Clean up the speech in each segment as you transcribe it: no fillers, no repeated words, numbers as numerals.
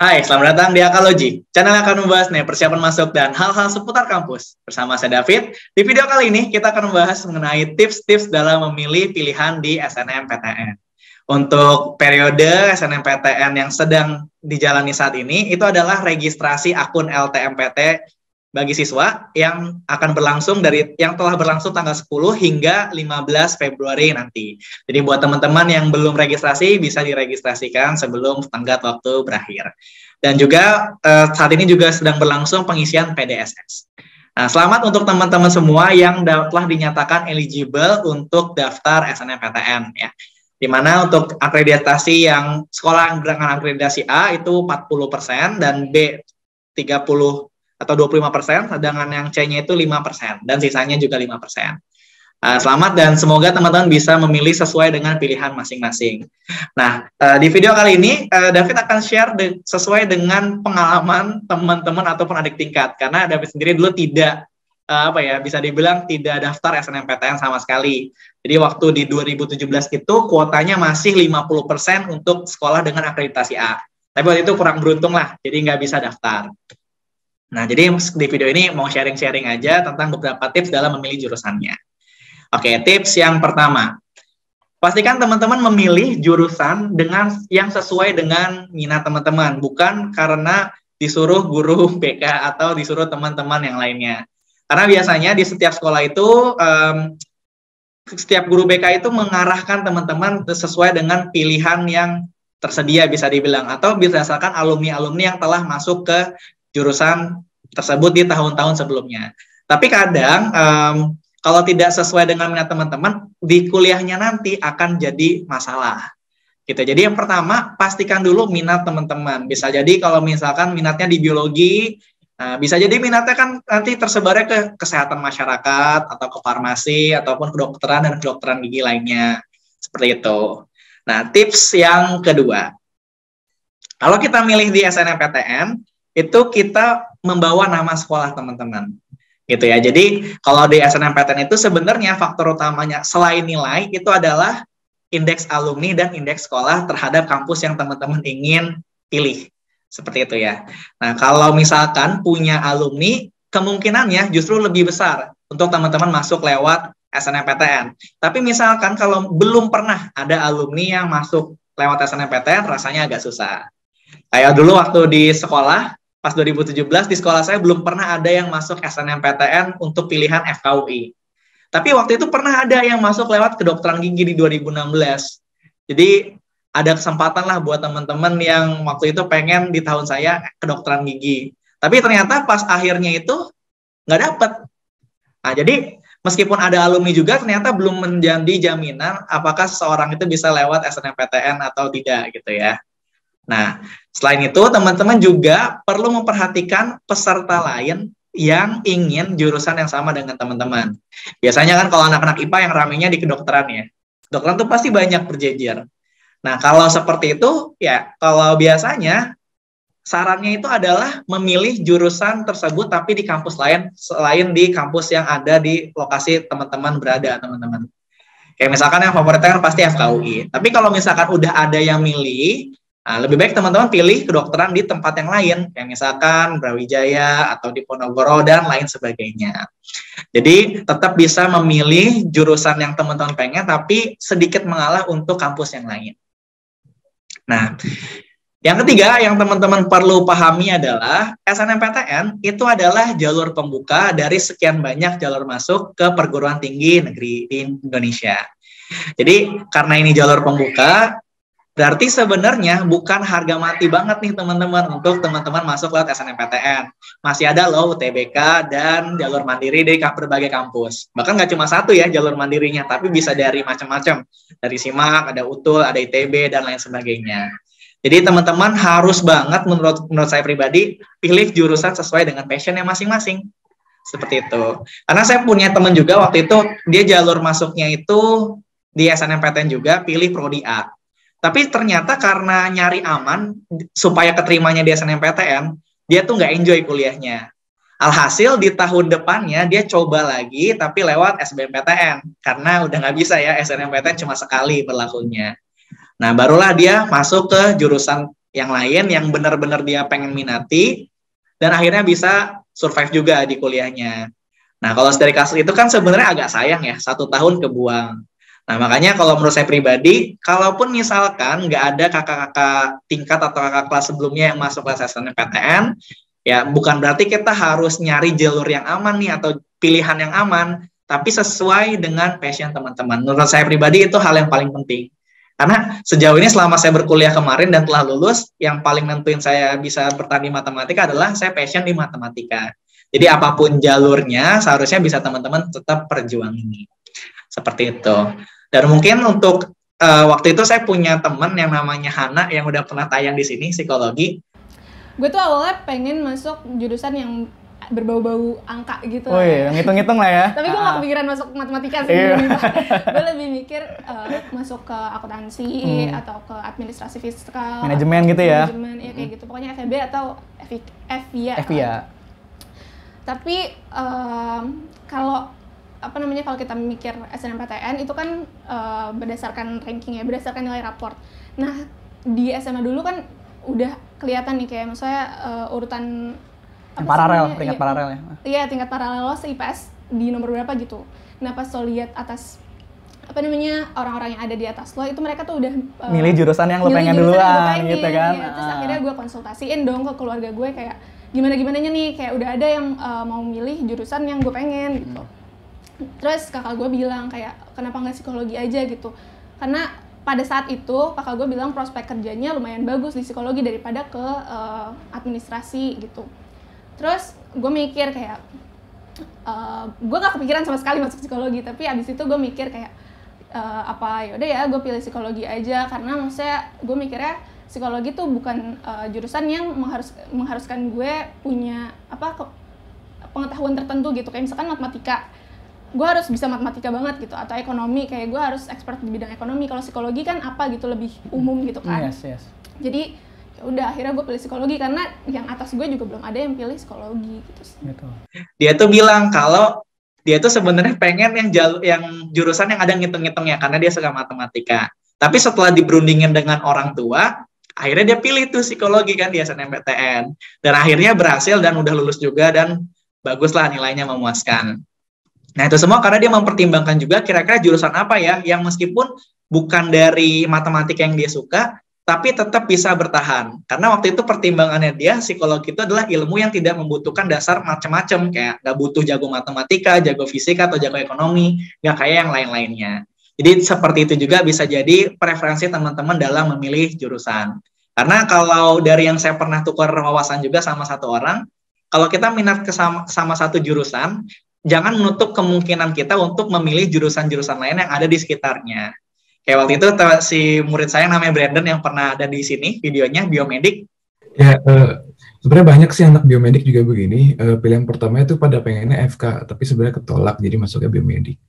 Hai, selamat datang di Akalogi. Channel yang akan membahas persiapan masuk dan hal-hal seputar kampus. Bersama saya David, di video kali ini kita akan membahas mengenai tips-tips dalam memilih pilihan di SNMPTN. Untuk periode SNMPTN yang sedang dijalani saat ini, itu adalah registrasi akun LTMPT bagi siswa yang akan berlangsung yang telah berlangsung tanggal 10 hingga 15 Februari nanti. Jadi buat teman-teman yang belum registrasi bisa diregistrasikan sebelum tenggat waktu berakhir. Dan juga saat ini juga sedang berlangsung pengisian PDSS. Nah, selamat untuk teman-teman semua yang telah dinyatakan eligible untuk daftar SNMPTN ya. Di mana untuk akreditasi yang sekolah dengan akreditasi A itu 40% dan B 30 atau 25%, sedangkan yang C-nya itu 5%, dan sisanya juga 5%. Selamat dan semoga teman-teman bisa memilih sesuai dengan pilihan masing-masing. Nah, di video kali ini, David akan share sesuai dengan pengalaman teman-teman ataupun adik tingkat, karena David sendiri dulu tidak, bisa dibilang tidak daftar SNMPTN sama sekali. Jadi waktu di 2017 itu kuotanya masih 50% untuk sekolah dengan akreditasi A. Tapi waktu itu kurang beruntung lah, jadi nggak bisa daftar. Nah, jadi di video ini mau sharing-sharing aja tentang beberapa tips dalam memilih jurusannya. Oke, tips yang pertama. Pastikan teman-teman memilih jurusan yang sesuai dengan minat teman-teman, bukan karena disuruh guru BK atau disuruh teman-teman yang lainnya. Karena biasanya di setiap sekolah itu, setiap guru BK itu mengarahkan teman-teman sesuai dengan pilihan yang tersedia bisa dibilang, atau berdasarkan alumni-alumni yang telah masuk ke jurusan tersebut di tahun-tahun sebelumnya. Tapi kadang kalau tidak sesuai dengan minat teman-teman, di kuliahnya nanti akan jadi masalah. Gitu. Jadi yang pertama, pastikan dulu minat teman-teman. Bisa jadi kalau misalkan minatnya di biologi, bisa jadi minatnya kan nanti tersebarnya ke kesehatan masyarakat, atau ke farmasi, ataupun kedokteran dan kedokteran gigi lainnya. Seperti itu. Nah, tips yang kedua. Kalau kita milih di SNMPTN, itu kita membawa nama sekolah teman-teman, gitu ya. Jadi kalau di SNMPTN itu sebenarnya faktor utamanya selain nilai itu adalah indeks alumni dan indeks sekolah terhadap kampus yang teman-teman ingin pilih, seperti itu ya. Nah, kalau misalkan punya alumni, kemungkinannya justru lebih besar untuk teman-teman masuk lewat SNMPTN. Tapi misalkan kalau belum pernah ada alumni yang masuk lewat SNMPTN, rasanya agak susah. Kayak dulu waktu di sekolah, pas 2017 di sekolah saya belum pernah ada yang masuk SNMPTN untuk pilihan FKUI. Tapi waktu itu pernah ada yang masuk lewat kedokteran gigi di 2016. Jadi ada kesempatan lah buat teman-teman yang waktu itu pengen di tahun saya kedokteran gigi. Tapi ternyata pas akhirnya itu nggak dapet. Nah, jadi meskipun ada alumni juga ternyata belum menjadi jaminan apakah seseorang itu bisa lewat SNMPTN atau tidak gitu ya. Nah, selain itu teman-teman juga perlu memperhatikan peserta lain yang ingin jurusan yang sama dengan teman-teman. Biasanya kan kalau anak-anak IPA yang ramenya di kedokteran ya. Kedokteran tuh pasti banyak berjejer. Nah, kalau seperti itu ya, kalau biasanya sarannya itu adalah memilih jurusan tersebut tapi di kampus lain selain di kampus yang ada di lokasi teman-teman berada, teman-teman. Kayak misalkan yang favoritnya kan pasti FKUI. Tapi kalau misalkan udah ada yang milih, lebih baik teman-teman pilih kedokteran di tempat yang lain, kayak misalkan Brawijaya atau di Ponorogo dan lain sebagainya. Jadi tetap bisa memilih jurusan yang teman-teman pengen, tapi sedikit mengalah untuk kampus yang lain. Nah, yang ketiga yang teman-teman perlu pahami adalah SNMPTN itu adalah jalur pembuka dari sekian banyak jalur masuk ke perguruan tinggi negeri di Indonesia. Jadi karena ini jalur pembuka, berarti sebenarnya bukan harga mati banget nih teman-teman untuk teman-teman masuk lewat SNMPTN. Masih ada loh UTBK dan jalur mandiri di berbagai kampus. Bahkan nggak cuma satu ya jalur mandirinya, tapi bisa dari macam-macam. Dari SIMAK, ada UTUL, ada ITB, dan lain sebagainya. Jadi teman-teman harus banget menurut saya pribadi pilih jurusan sesuai dengan passionnya masing-masing. Seperti itu. Karena saya punya teman juga waktu itu, dia jalur masuknya itu di SNMPTN juga pilih Prodi A. Tapi ternyata karena nyari aman, supaya keterimanya di SNMPTN, dia tuh nggak enjoy kuliahnya. Alhasil di tahun depannya, dia coba lagi, tapi lewat SBMPTN. Karena udah nggak bisa ya, SNMPTN cuma sekali berlakunya. Nah, barulah dia masuk ke jurusan yang lain yang benar-benar dia pengen minati, dan akhirnya bisa survive juga di kuliahnya. Nah, kalau dari kasus itu kan sebenarnya agak sayang ya, 1 tahun kebuang. Nah, makanya kalau menurut saya pribadi, kalaupun misalkan nggak ada kakak-kakak tingkat atau kakak kelas sebelumnya yang masuk ke SNMPTN, ya bukan berarti kita harus nyari jalur yang aman nih atau pilihan yang aman, tapi sesuai dengan passion teman-teman. Menurut saya pribadi itu hal yang paling penting. Karena sejauh ini selama saya berkuliah kemarin dan telah lulus, yang paling nentuin saya bisa bertahan di matematika adalah saya passion di matematika. Jadi apapun jalurnya, seharusnya bisa teman-teman tetap perjuangin. Seperti itu. Dan mungkin untuk waktu itu saya punya teman yang namanya Hana yang udah pernah tayang di sini, psikologi. Gue tuh awalnya pengen masuk jurusan yang berbau-bau angka gitu. Oh iya, ngitung-ngitung lah ya. Tapi gue gak kepikiran masuk matematika sih. Gue lebih mikir masuk ke akuntansi atau ke administrasi fiskal. Manajemen gitu ya? Manajemen, ya kayak gitu. Pokoknya FEB atau FIA. Tapi kalau kita mikir SNMPTN itu kan berdasarkan ranking ya, berdasarkan nilai raport. Nah, di SMA dulu kan udah kelihatan nih kayak misalnya urutan paralel, tingkat paralel ya. Iya, tingkat paralel lo se-IPS di nomor berapa gitu. Nah, pas lo lihat atas orang-orang yang ada di atas lo itu mereka tuh udah milih jurusan yang lo pengen duluan gitu kan. Ya. Terus akhirnya gue konsultasiin dong ke keluarga gue kayak gimana-gimananya nih, kayak udah ada yang mau milih jurusan yang gue pengen gitu. Terus kakak gue bilang kayak kenapa nggak psikologi aja gitu. Karena pada saat itu kakak gue bilang prospek kerjanya lumayan bagus di psikologi daripada ke administrasi gitu. Terus gue mikir kayak gue gak kepikiran sama sekali masuk psikologi, tapi abis itu gue mikir kayak yaudah ya gue pilih psikologi aja, karena maksudnya gue mikirnya psikologi tuh bukan jurusan yang mengharuskan gue punya pengetahuan tertentu gitu, kayak misalkan matematika gue harus bisa matematika banget gitu, atau ekonomi kayak gue harus expert di bidang ekonomi. Kalau psikologi kan gitu lebih umum gitu kan. Yes. Jadi udah akhirnya gue pilih psikologi karena yang atas gue juga belum ada yang pilih psikologi gitu. Dia tuh bilang kalau dia tuh sebenarnya pengen yang jurusan yang ada ngitung-ngitungnya karena dia suka matematika. Tapi setelah diberundingin dengan orang tua, akhirnya dia pilih tuh psikologi kan di SNMPTN. Dan akhirnya berhasil dan udah lulus juga dan baguslah nilainya memuaskan. Nah, itu semua karena dia mempertimbangkan juga kira-kira jurusan apa ya yang meskipun bukan dari matematika yang dia suka, tapi tetap bisa bertahan. Karena waktu itu pertimbangannya dia, psikologi itu adalah ilmu yang tidak membutuhkan dasar macam-macam, kayak nggak butuh jago matematika, jago fisika, atau jago ekonomi, nggak kayak yang lain-lainnya. Jadi seperti itu juga bisa jadi preferensi teman-teman dalam memilih jurusan. Karena kalau dari yang saya pernah tukar wawasan juga sama satu orang, kalau kita minat sama satu jurusan, jangan menutup kemungkinan kita untuk memilih jurusan-jurusan lain yang ada di sekitarnya. Kayak waktu itu si murid saya namanya Brandon yang pernah ada di sini videonya, biomedik. Ya, sebenarnya banyak sih anak biomedik juga begini. Pilihan pertama itu pada pengennya FK, tapi sebenarnya ketolak, jadi masuknya biomedik.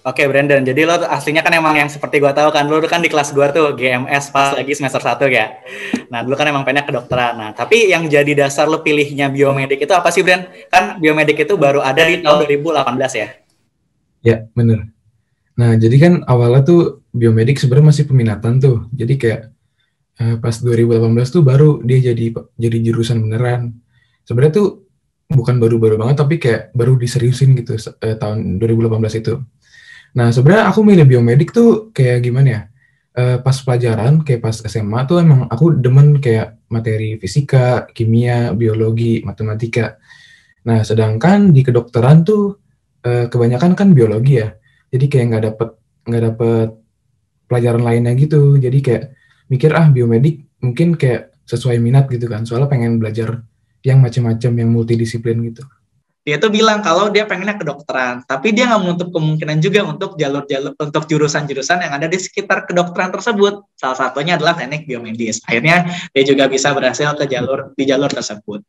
Oke, Brandon, jadi lo aslinya kan emang yang seperti gue tahu kan, lo kan di kelas gue tuh GMS pas lagi semester 1 ya. Nah, dulu kan emang pengennya kedokteran. Nah, tapi yang jadi dasar lo pilihnya biomedik itu apa sih, Brand? Kan biomedik itu baru ada di tahun 2018 ya? Ya, bener. Nah, jadi kan awalnya tuh biomedik sebenarnya masih peminatan tuh. Jadi kayak pas 2018 tuh baru dia jadi jurusan beneran. Sebenarnya tuh bukan baru-baru banget, tapi kayak baru diseriusin gitu tahun 2018 itu. Nah, sebenarnya aku milih biomedik tuh kayak gimana ya? Pas pelajaran, kayak pas SMA tuh emang aku demen kayak materi fisika, kimia, biologi, matematika. Nah, sedangkan di kedokteran tuh kebanyakan kan biologi ya. Jadi kayak nggak dapet pelajaran lainnya gitu. Jadi kayak mikir biomedik mungkin kayak sesuai minat gitu kan. Soalnya pengen belajar yang macam-macam, yang multidisiplin gitu. Dia tuh bilang kalau dia pengennya kedokteran, tapi dia nggak menutup kemungkinan juga untuk jalur-jalur untuk jurusan-jurusan yang ada di sekitar kedokteran tersebut. Salah satunya adalah teknik biomedis. Akhirnya dia juga bisa berhasil di jalur tersebut.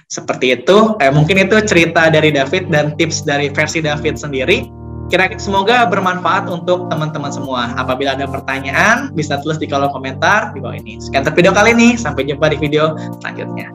Seperti itu. Mungkin itu cerita dari David dan tips dari versi David sendiri. Kira-kira semoga bermanfaat untuk teman-teman semua. Apabila ada pertanyaan, bisa tulis di kolom komentar di bawah ini. Sekian untuk video kali ini. Sampai jumpa di video selanjutnya.